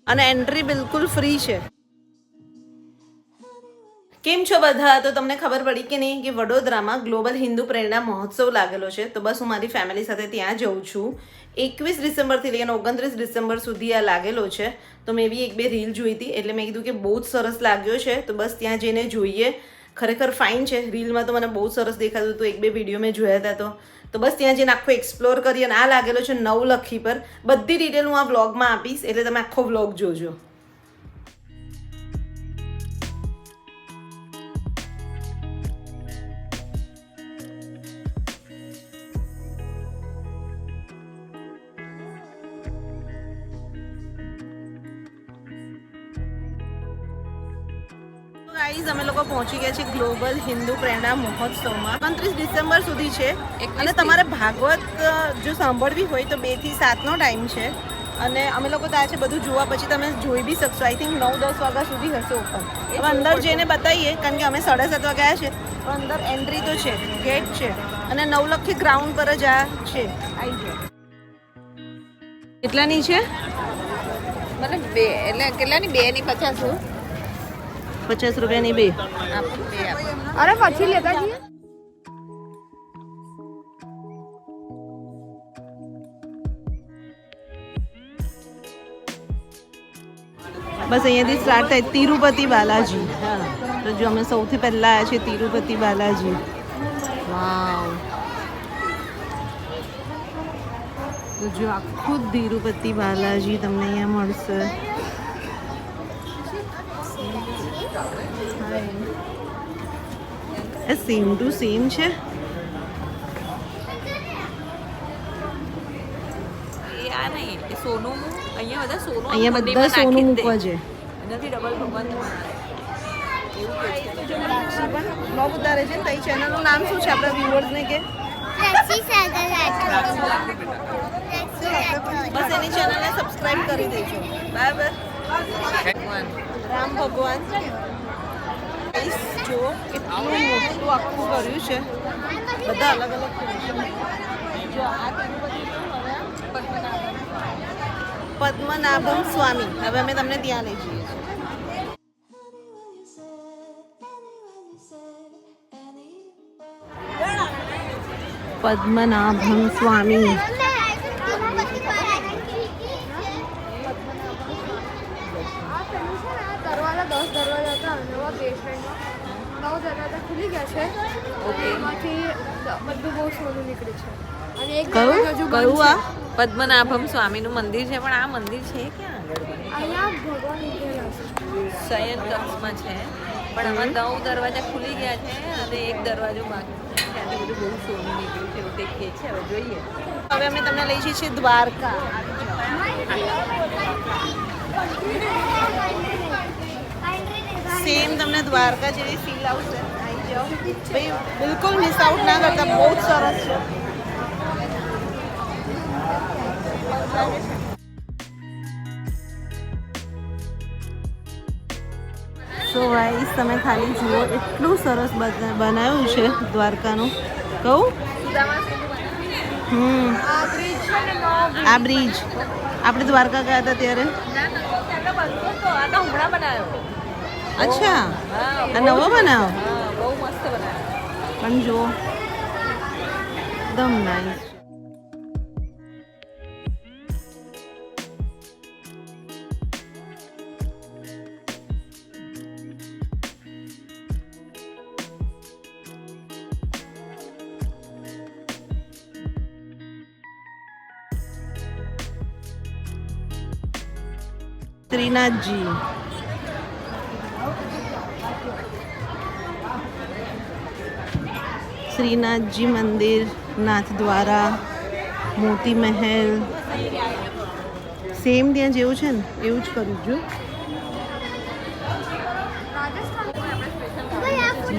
અને એન્ટ્રી બિલકુલ ફ્રી છે. કેમ છો બધા? તો તમને ખબર પડી કે નહીં કે વડોદરામાં ગ્લોબલ હિન્દુ પ્રેરણા મહોત્સવ લાગેલો છે. તો બસ હું મારી ફેમિલી સાથે ત્યાં જઉં છું. 21 ડિસેમ્બરથી લઈને 29 ડિસેમ્બર સુધી આ લાગેલો છે. તો મેં બી એક બે રીલ જોઈ હતી એટલે મેં કીધું કે બહુ જ સરસ લાગ્યો છે. તો બસ ત્યાં જઈને જોઈએ. ખરેખર ફાઇન છે. રીલમાં તો મને બહુ સરસ દેખાતું હતું. એક બે વિડીયો મેં જોયા હતા તો બસ ત્યાં જઈને આખો એક્સપ્લોર કરી. અને આ લાગેલો છે નવલખી પર. બધી ડિટેલ હું આ વ્લોગમાં આપીશ એટલે તમે આખો વ્લોગ જોજો. ગાઈઝ અમે લોકો પહોંચી ગયા છે ગ્લોબલ હિન્દુ પ્રેરણા મહોત્સવમાં. 29 ડિસેમ્બર સુધી છે. અને તમારે ભાગવત જો સાંભળવી હોય તો 2 થી 7 નો ટાઈમ છે. અને અમે લોકો ત્યાં છે બધું જોવા પછી તમે જોઈ બી શકશો. આઈ થિંક 9-10 વાગ્યા સુધી હશે ઓપન. હવે અંદર જઈને બતાવીએ કારણ કે અમે 7:30 વાગ્યા છે. પણ અંદર એન્ટ્રી તો છે, ગેટ છે. અને નવલખી ગ્રાઉન્ડ પર જ આ છે. આવી જાય. કેટલાની છે? મતલબ 2 એટલે કેટલાની? 2 ની 50. 50 રૂપિયાની 2. અરે પછી લેતા જઈએ. બસ અહીંયાથી સ્ટાર્ટ થાય તિરુપતિ બાલાજી. તો જો અમે સૌથી પહેલા આવ્યા છે તિરુપતિ બાલાજી. વાવ! તો જો આખું તિરુપતિ બાલાજી તમને અહીંયા મળશે. એ સેમ ટુ સેમ છે. આ નહીં એ સોનું. અહીંયા બધા સોનું. અહીંયા બધા સોનું મૂકવા છે. એનાથી ડબલ ભગવાન બ્લોગ ઉતારે છે ને. તઈ ચેનલનું નામ શું છે આપણા વ્યુઅર્સને કે? બસ એની ચેનલને સબસ્ક્રાઇબ કરી દેજો. બરાબર. રામ ભગવાન જો કેટલું મોટું આખું કર્યું છે. બધા અલગ અલગ જો આ પદ્મનાભમ સ્વામી. હવે અમે તમને ત્યાં લઈ જઈએ છીએ. પદ્મનાભમ સ્વામી. ખુલી ગયા છે. એમાંથી બધું બહુ સોનું નીકળે છે. અને એક કયું આ પદ્મનાભમ સ્વામીનું મંદિર છે. પણ આ મંદિર છે ક્યાં આગળ? અહીંયા ભગવાન શયન કક્ષમાં છે. પણ આમાં 9 દરવાજા ખુલી ગયા છે અને એક દરવાજો બાકી છે. ત્યાંથી બધું બહુ સોનું નીકળ્યું છે એવું તે કહે છે. હવે જોઈએ. હવે અમે તમને લઈ જઈએ છીએ દ્વારકા. સેમ તમને દ્વારકા જેવી ફીલ આવશે. આવી જાઓ ભાઈ, બિલકુલ મિસ આઉટ ના કરતા. બહુ જ સરસ છે. સો ગાઈસ તમે ખાલી જુઓ એટલું સરસ બનાવ્યું છે દ્વારકાનું. કહું આ બ્રિજ આપણે દ્વારકા ગયા હતા ત્યારે. અચ્છા, આ નવો બનાવો. બહુ મસ્ત બનાવ્યો. પણ જો એકદમ નાઈસ. શ્રીનાથજી. શ્રીનાથજી મંદિર, નાથદ્વારા, મોતી મહેલ. સેમ ત્યાં જેવું છે ને એવું જ કર્યું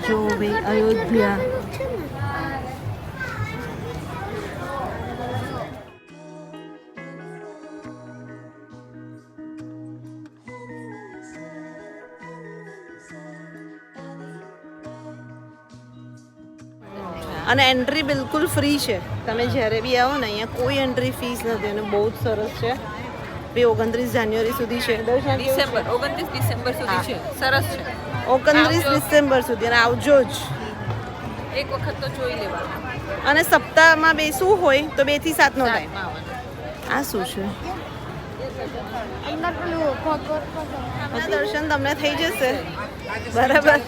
જો ભાઈ અયોધ્યા. અને એન્ટ્રી બિલકુલ ફ્રી છે. તમે જ્યારે બી આવો ને અહીંયા કોઈ એન્ટ્રી ફીસ નથી અને બહુ જ સરસ છે. ભાઈ 29 જાન્યુઆરી સુધી છે. દર્શન ડિસેમ્બર 29 ડિસેમ્બર સુધી છે. સરસ છે. 29 ડિસેમ્બર સુધી અને આવજો જ. એક વખત તો જોઈ લેવાનું. અને સપ્તાહમાં બેસવું હોય તો 2 થી 7 નો ટાઈમ. આ શું છે? આ દર્શન તમને થઈ જશે બરાબર.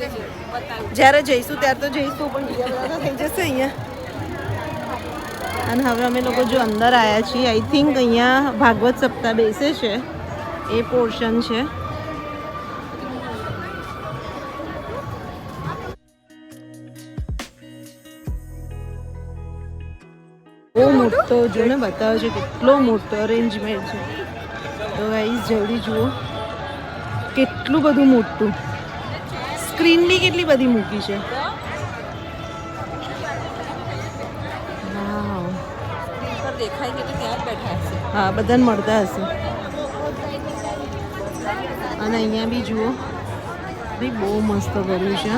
જ્યારે જઈશું ત્યારે તો જઈશું પણ બીજા બધા તો થઈ જશે અહીંયા. અને હવે અમે લોકો જો અંદર આવ્યા છીએ, આઈ થિંક અહીંયા ભાગવત સપ્તાહ બેસે છે એ પોર્શન છે. બહુ મોટો જો ને બતાવે છે કેટલો મોટો અરેન્જમેન્ટ છે. તો ગાઈસ જલ્દી જુઓ કેટલું બધું મોટું. સ્ક્રીન બી કેટલી બધી મૂકી છે. વાવ. પર દેખાય છે તો ત્યાં જ બેઠા હશે. હા બધાને મળતા હશે. અને અહીંયા બી જુઓ ભાઈ બહુ મસ્ત કર્યું છે.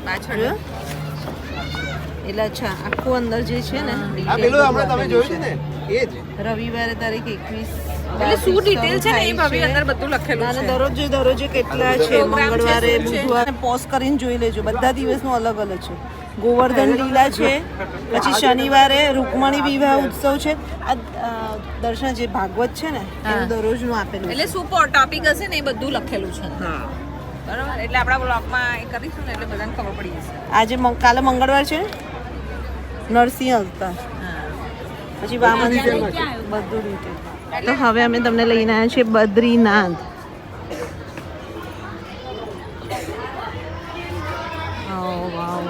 પાછળ એટલે અચ્છા આખું અંદર જે છે ને આ પેલું હમણાં તમે જોયું છે ને એ જ રવિવારે તારીખ 21 એટલે શું ડિટેલ છે ને એ ભાભી અંદર બધું લખેલું અને છે. દરરોજે કેટલા છે, મંગળવારે બુધવારે પોઝ કરીને જોઈ લેજો. બધા દિવસનું અલગ અલગ છે. ગોવર્ધન લીલા છે, પછી શનિવારે રૂકમણી વિવાહ ઉત્સવ છે. આ દર્શન જે ભાગવત છે ને એનું દરરોજનું આપેલું છે. એટલે શું ટોપિક હશે ને એ બધું લખેલું છે. હા બરાબર. એટલે આપણા બ્લોગમાં એ કરીશું ને એટલે બધાને ખબર પડી જશે. આજે કાલે મંગળવાર છે, નરસિંહ અવતાર, પછી વામન બધું રીતે. તો હવે અમે તમને લઈને આવ્યા છીએ બદ્રીનાથ. વાવ.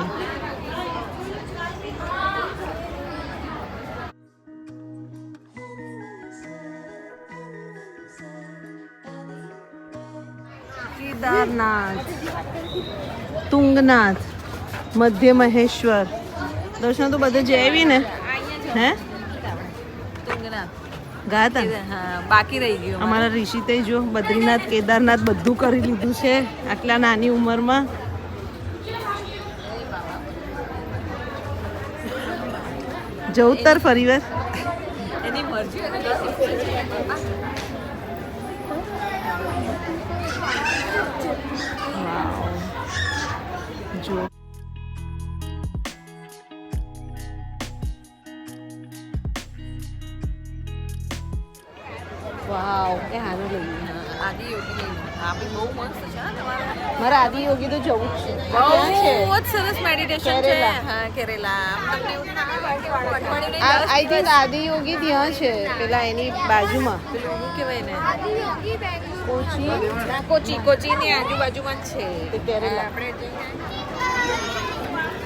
કેદારનાથ, તુંગનાથ, મધ્ય મહેશ્વર. દર્શન તો બધે જઈ આવી ને? હે તુંગનાથ ગયા હતા? હા બાકી રહી ગયું. અમારા ઋષિતે જો બદ્રીનાથ કેદારનાથ બધું કરી લીધું છે આટલા નાની ઉંમરમાં. જવું તાર ફરી વાર. એની મરજી. જો વાવ કે હારું લઈ. આદિ યોગી આ બી બહુ મસ્ત છે હા તમારે. મારા આદિ યોગી તો જવું જ છે. બહુ ક્યાં છે? જ સરસ મેડિટેશન છે. કેરેલા. હા કેરેલા. તમને એવું થાય અઠવાડિયું નહીં, આઈ થિંક આદિ યોગી ત્યાં છે પેલા એની બાજુમાં. પેલું શું કહેવાય ને કોચી કોચીની આજુબાજુમાં જ છે. તે કેરેલા. આપણે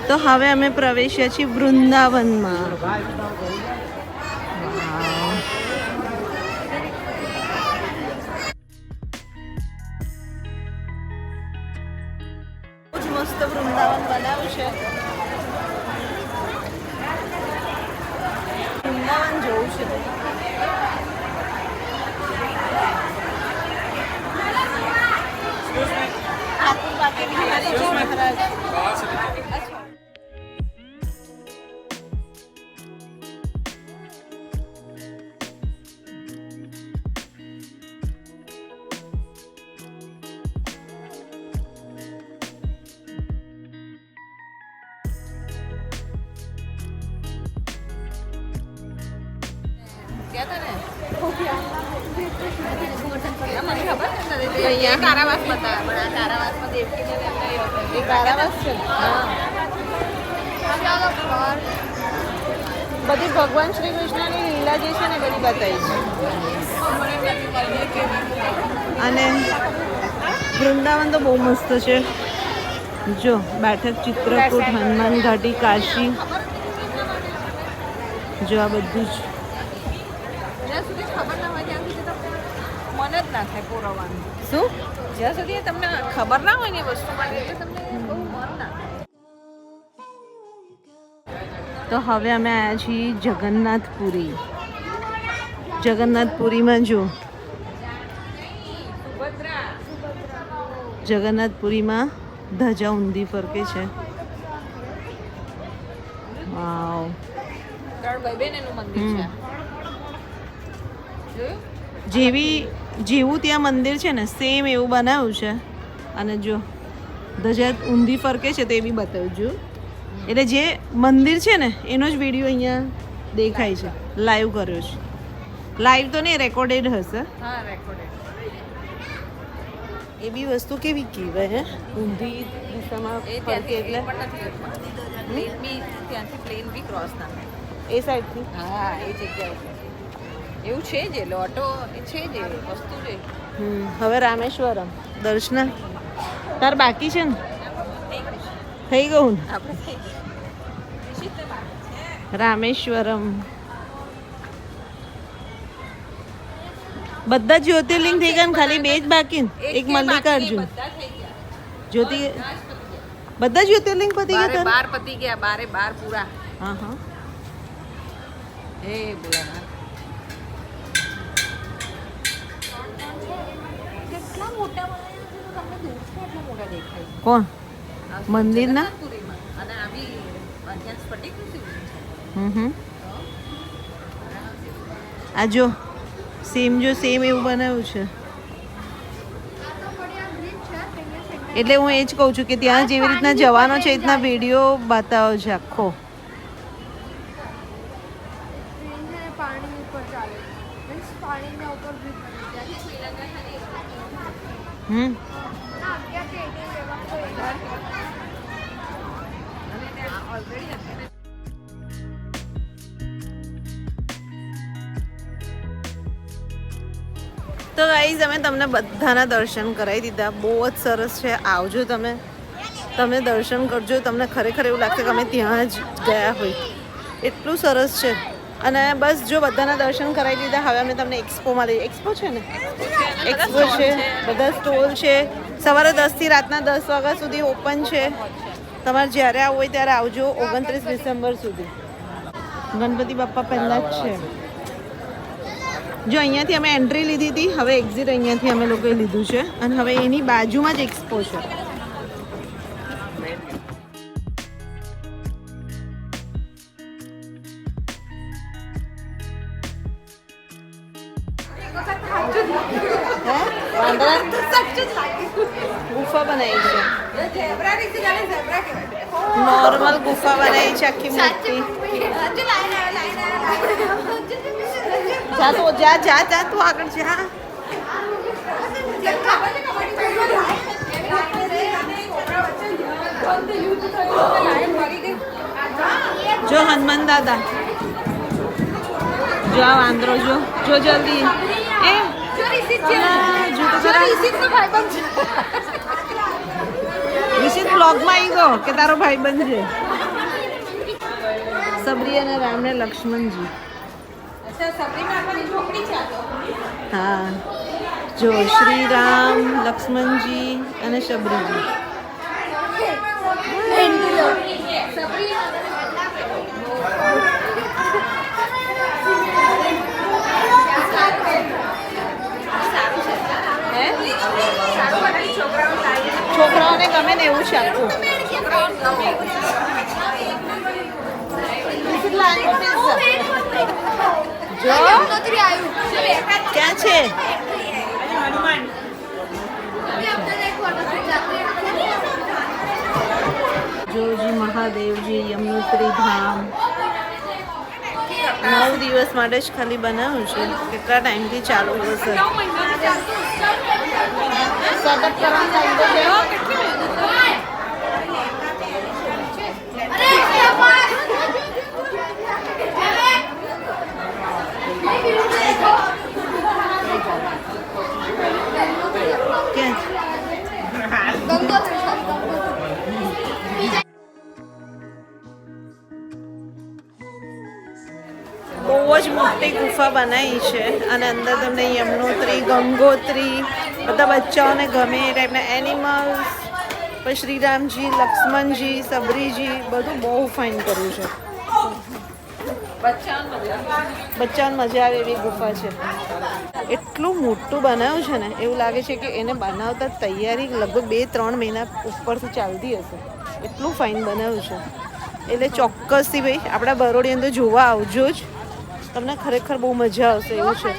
તો હવે અમે પ્રવેશ્યા છીએ વૃંદાવનમાં. બહુ જ મસ્ત વૃંદાવન બનાવ્યું છે. વૃંદાવન જોવું છે. ઠાકુર બાકી બિહારી મહારાજ. ગયા હતા ને મને ખબર નથી. અહીંયા કારાવાસ બતાવ્યા પણ આ કારાવાસમાં દેવકીને એમને એ કારાવાસ છે. બધી ભગવાન શ્રી કૃષ્ણની લીલા જે છે ને બધી બતાવી છે. અને વૃંદાવન તો બહુ મસ્ત છે. જો બેઠક, ચિત્રકૂટ, હનુમાન ઘાટી, કાશી. જો આ બધું જ. જ્યાં સુધી ખબર ના હોય ત્યાં સુધી તમને મન જ ના થાય પુરવવાનું. શું? જ્યાં સુધી તમને ખબર ના હોય ને એ વસ્તુ માટે એટલે તમને બહુ મન ના થાય. તો હવે અમે આવ્યા છીએ જગન્નાથપુરી. જગન્નાથપુરીમાં જો જગન્નાથપુરીમાં ધજા ઊંધી ફરકે છે. વાવ. ત્રણ ભાઈ બહેન એનું મંદિર છે. જોયું? જેવું ત્યાં મંદિર છે ને સેમ એવું બનાવ્યું છે. અને જો ધજા ઊંધી ફરકે છે તો એ બી બતાવ્યું છું. એટલે જે મંદિર છે ને એનો જ વિડીયો અહીંયા દેખાય છે. લાઈવ કર્યો છે. લાઈવ તો નહીં, રેકોર્ડેડ હશે. હા, રેકોર્ડેડ. એ બી વસ્તુ કેવી કહેવાય હે, ઊંધી દિશામાં એ ફરકે ત્યાંથી એટલે પણ નથી પ્લેન બી ત્યાંથી પ્લેન બી ક્રોસ ના થાય. એ સાઈડથી. હા, એ જગ્યાએ છે. એવું છે જ એ લોટો એ છે જ એ વસ્તુ છે. હવે રામેશ્વરમ દર્શન તાર બાકી છે ને? થઈ ગયું ને? આપણે થઈ ગયું. રામેશ્વરમ બધા જ્યોતિર્લિંગ થઈ ગયા ને ખાલી બે જ બાકી ને? એક મલ્લિકાર્જુન બધા થઈ ગયા. જ્યોતિ બધા જ્યોતિર્લિંગ પતી ગયા તારા? 12 પતી ગયા, 12 પૂરા. હા હા. હે બોલા કેટલા મોટા બનાવ્યા છે, તો તમને દૂરથી એટલા મોટા દેખાય. કોણ? આ મંદિરના? જગન્નાથપુરીમાં. અને આ બી ત્યાં સ્ફટિકનું શિવલિંગ છે. આ જો સેમ એવું બનાવ્યું છે. એટલે હું એ જ કહું છું કે ત્યાં જેવી રીતના જવાનો છે એ રીતના વિડીયો બતાવ્યો છે આખો. પાણી ઉપર ચાલે મીન્સ પાણીના ઉપર બ્રિજ હમ તો ગાઈઝ અમે તમને બધાના દર્શન કરાવી દીધા. બહુ જ સરસ છે. આવજો તમે દર્શન કરજો. તમને ખરેખર એવું લાગશે કે અમે ત્યાં જ ગયા હોય, એટલું સરસ છે. અને બસ જો બધાના દર્શન કરાવી દીધા, હવે અમે તમને એક્સપોમાં લઈએ. એક્સપો છે ને? એક્સપો છે, બધા સ્ટોલ છે. સવારે 10 થી રાતના 10 વાગ્યા સુધી ઓપન છે. તમારે જ્યારે આવવું હોય ત્યારે આવજો. 29 ડિસેમ્બર સુધી. ગણપતિ બાપ્પા પહેલાં જ છે. જો અહીંયાથી અમે એન્ટ્રી લીધી હતી, હવે એક્ઝિટ અહીંયાથી અમે લોકોએ લીધું છે. અને હવે એની બાજુમાં જ એક્સપો છે. ગુફા બનાવી છે, નોર્મલ ગુફા બનાવી છે આખી મોટી. જા તો જા તું આગળ જા. જો હનુમાન દાદા, જો આ વાંદરો, જો જલ્દી. એ રિષિત બ્લોગમાં આવી ગયો કે તારો ભાઈ બનશે. સબરી અને રામ ને લક્ષ્મણજી. હા, જો શ્રી રામ, લક્ષ્મણજી અને શબરીજી. છોકરાઓને ગમે ને એવું છે આખું. જો ક્યાં છે? જોજી મહાદેવજી, યમનોત્રી ધામ. 9 દિવસ માટે જ ખાલી બનાવ્યું છે. કેટલા ટાઈમથી ચાલુ હશે? સેટઅપ બહુ જ મોટી ગુફા બનાવી છે. અને અંદર તમને યમનોત્રી, ગંગોત્રી, બધા બચ્ચાઓને ગમે એ ટાઈપના એનિમલ્સ, પછી શ્રીરામજી, લક્ષ્મણજી, સબરીજી, બધું બહુ ફાઇન કર્યું છે. બચ્ચાઓને મજા આવે એવી ગુફા છે. એટલું મોટું બનાવ્યું છે ને, એવું લાગે છે કે એને બનાવતા તૈયારી લગભગ 2-3 મહિના ઉપરથી ચાલતી હશે. એટલું ફાઇન બનાવ્યું છે. એટલે ચોક્કસથી ભાઈ આપણા બરોડી અંદર જોવા આવજો જ. તમને ખરેખર બહુ મજા આવશે એવું છે.